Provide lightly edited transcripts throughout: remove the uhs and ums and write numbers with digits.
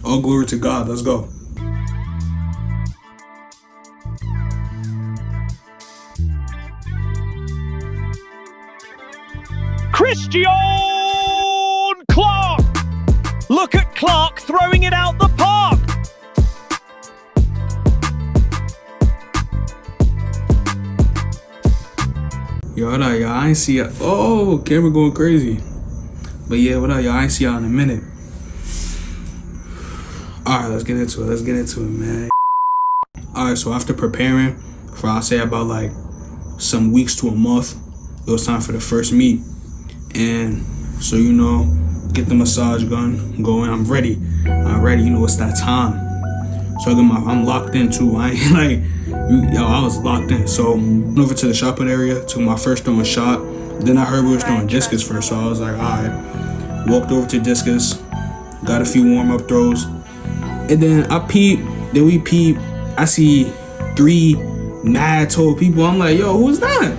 All glory to God. Let's go. Christian Clarke! Look at Clarke throwing it out the park! Yo, what up, y'all? I ain't see y'all. Oh, camera going crazy. But yeah, what up, y'all? I ain't see y'all in a minute. Alright, let's get into it, man. Alright, so after preparing for, I'll say about like some weeks to a month, it was time for the first meet. And so, you know, get the massage gun going. I'm ready. You know, it's that time. So I'm locked in too. I ain't like, I was locked in. So went over to the shot put area, took my first throwing shot. Then I heard we was throwing discus first, so I was like, all right. Walked over to discus, got a few warm up throws, and then we peep. I see 3 mad tall people. I'm like, yo, who's that?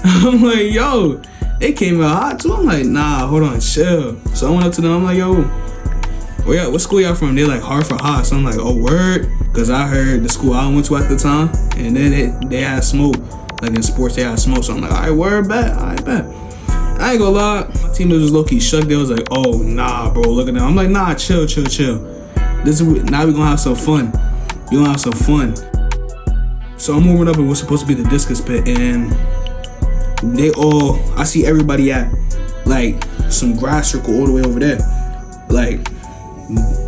I'm like, yo, they came out hot too. I'm like, nah, hold on, chill. So I went up to them. I'm like, yo, what school y'all from? They like Hartford hot. So I'm like, oh, word? Because I heard the school I went to at the time, and then they had smoke. Like in sports, they had smoke. So I'm like, all right, word, bet. All right, bet. I ain't gonna lie. My team was just low-key shook. They was like, oh, nah, bro, look at them. I'm like, nah, chill. Now we gonna have some fun. We gonna have some fun. So I'm warming up in what's supposed to be the discus pit, and I see everybody at like some grass circle all the way over there, like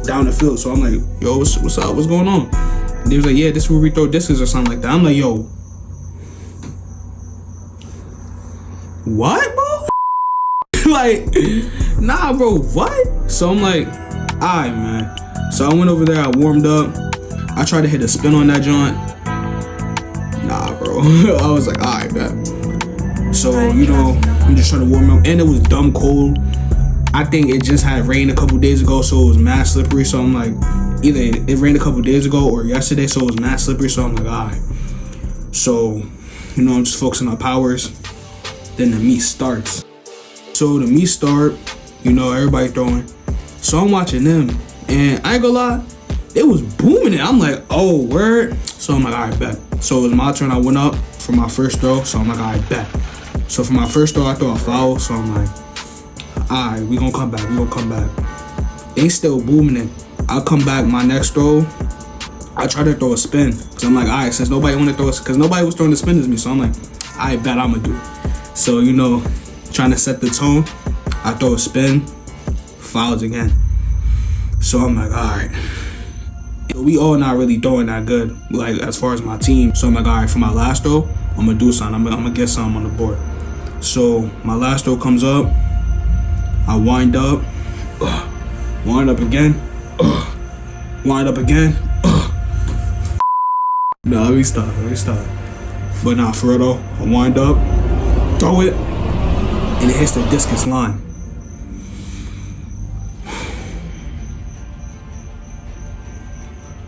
down the field. So I'm like, yo, what's up? What's going on? And they was like, yeah, this is where we throw discus or something like that. I'm like, yo, what, bro? Like, nah, bro, what? So I'm like, alright, man. So I went over there, I warmed up. I tried to hit a spin on that joint. Nah, bro. I was like, alright, man. So, you know, I'm just trying to warm up. And it was dumb cold. I think it just had rained a couple days ago, so it was mad slippery. So I'm like, either it rained a couple days ago or yesterday, so it was mad slippery. So I'm like, alright. So, you know, I'm just focusing on powers. Then the meet starts. So the meet start, you know, everybody throwing. So I'm watching them, and I ain't gonna lie, it was booming it. I'm like, oh, word. So I'm like, all right, bet. So it was my turn. I went up for my first throw. So I'm like, all right, bet. So for my first throw, I throw a foul. So I'm like, all right, we gonna come back. They still booming it. I'll come back my next throw. I try to throw a spin. Cause I'm like, all right, since nobody want to throw cause nobody was throwing the spin as me. So I'm like, all right, bet I'm gonna do it. So, you know, trying to set the tone, I throw a spin, fouls again. So I'm like, all right. We all not really throwing that good, like as far as my team. So I'm like, all right, for my last throw, I'm gonna do something. I'm gonna get something on the board. So my last throw comes up, I wind up again, wind up again. No, let me stop. But nah, for real though, I wind up, throw it, and it hits the discus line.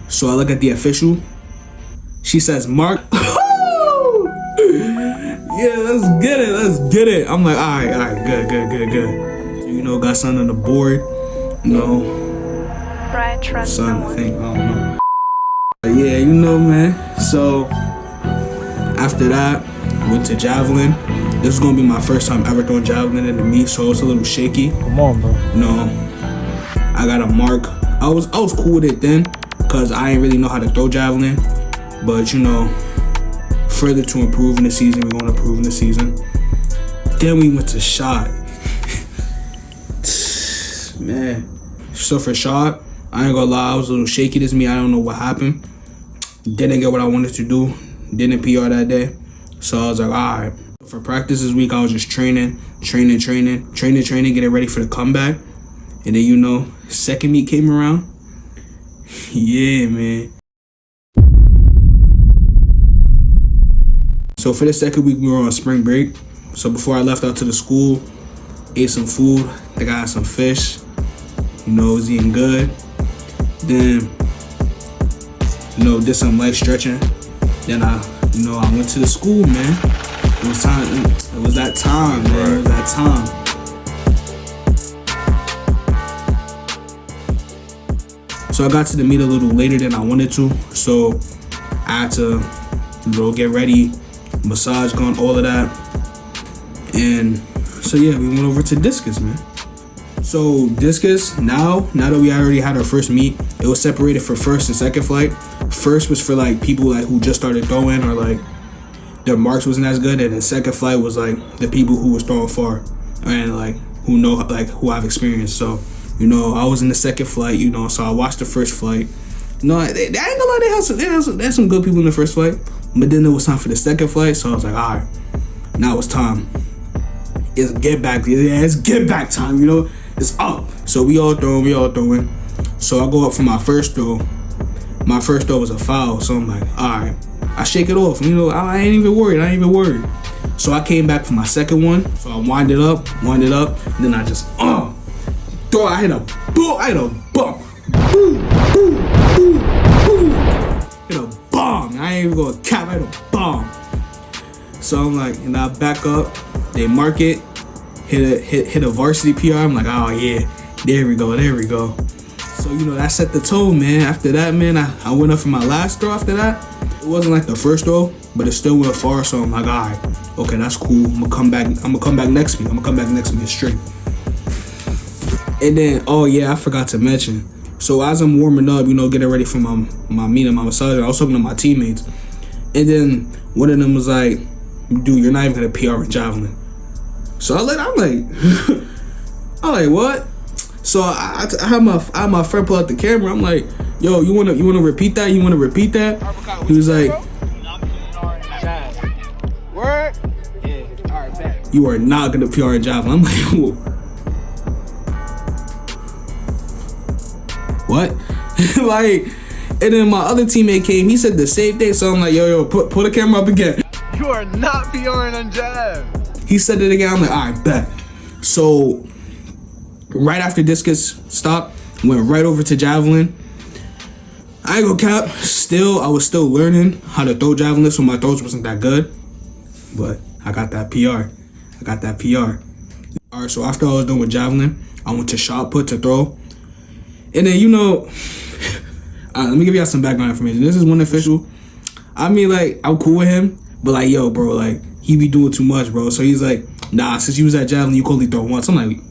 So I look at the official. She says, Mark. Yeah, let's get it. I'm like, all right, good. So, you know, got something on the board. You know, Brian, trust something no to think, I don't know. But yeah, you know, man. So after that, went to javelin. This is gonna be my first time ever throwing javelin in the meet, so it's a little shaky. Come on, bro. You know, I got a mark. I was cool with it then, cause I didn't really know how to throw javelin. But you know, further to improve in the season, we're gonna improve in the season. Then we went to shot. Man. So for shot, I ain't gonna lie, I was a little shaky this me. I don't know what happened. Didn't get what I wanted to do. Didn't PR that day. So I was like, all right. For practice this week, I was just training, getting ready for the comeback. And then, you know, second meet came around. Yeah, man. So for the second week, we were on spring break. So before I left out to the school, ate some food. I think I had some fish. You know, it was eating good. Then, you know, did some light stretching. Then I went to the school, man. It was time. It was that time, man. It was that time. So I got to the meet a little later than I wanted to. So I had to, get ready, massage gun, all of that. And so yeah, we went over to discus, man. So discus, now that we already had our first meet, it was separated for first and second flight. First was for like people like who just started throwing, or like their marks wasn't as good, and the second flight was like the people who was throwing far and like who have experience. So I was in the second flight, so I watched the first flight. No, I ain't gonna lie, they had some good people in the first flight, but then it was time for the second flight. So I was like, all right, now it's time. It's get back time, It's up. So we all throwing. So I go up for my first throw. My first throw was a foul. So I'm like, all right. I shake it off. I ain't even worried. So I came back for my second one. So I wind it up. And then I just, throw. I hit a bump. Boom. Hit a bomb. I ain't even gonna cap. I hit a bomb. So I'm like, and I back up. They mark it. Hit a varsity PR. I'm like, oh yeah, there we go. So that set the tone, man. After that, man, I went up for my last throw. After that, it wasn't like the first throw, but it still went far. So I'm like, all right, okay, that's cool. I'm gonna come back next week straight. And then, oh yeah, I forgot to mention. So as I'm warming up, getting ready for my meet and my massage, I was talking to my teammates, and then one of them was like, dude, you're not even gonna PR in javelin. So I'm like, what? So I had my friend pull out the camera. I'm like, yo, you wanna repeat that? He was like, word? Yeah. All right, bet. You are not gonna PR in javelin. I'm like, whoa. What? Like, and then my other teammate came. He said the same thing. So I'm like, yo, pull the camera up again. You are not PRing on jab. He said it again. I'm like, all right, bet. So right after discus stopped, went right over to javelin. I ain't gonna cap. I was still learning how to throw javelin, so my throws wasn't that good. But I got that PR. All right, so after I was done with javelin, I went to shot put to throw. And then, let me give y'all some background information. This is one official. I mean, like, I'm cool with him, but like, yo, bro, like, he be doing too much, bro. So he's like, nah, since you was at javelin, you could only throw once. I'm like,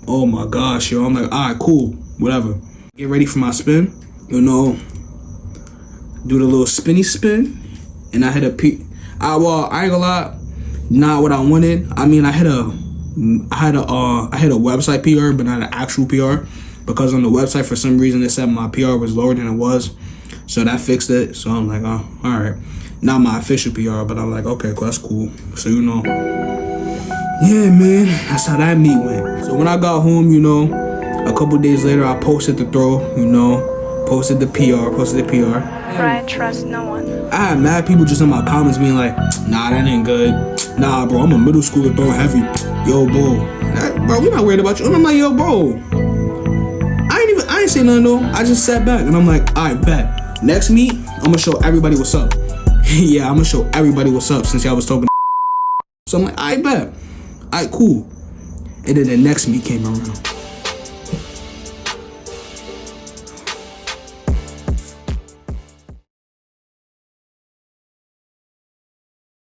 oh my gosh, yo. I'm like, all right, cool, whatever. Get ready for my spin, do the little spinny spin, and I hit a P. I ain't gonna lie, not what I wanted. I mean, I hit a website PR, but not an actual PR, because on the website for some reason it said my PR was lower than it was, so that fixed it. So I'm like, oh, all right. Not my official PR, but I'm like, okay, cool, that's cool. So, yeah, man, that's how that meet went. So when I got home, a couple days later, I posted the throw, posted the PR. Right, trust no one. I had mad people just in my comments being like, nah, that ain't good. Nah, bro, I'm a middle schooler throwing heavy. Yo, bro, we not worried about you. And I'm like, yo, bro, I ain't say nothing though. I just sat back and I'm like, all right, bet. Next meet, I'm gonna show everybody what's up. Yeah, I'm gonna show everybody what's up since y'all was talking. So I'm like, I bet. Alright, cool. And then the next meet came around.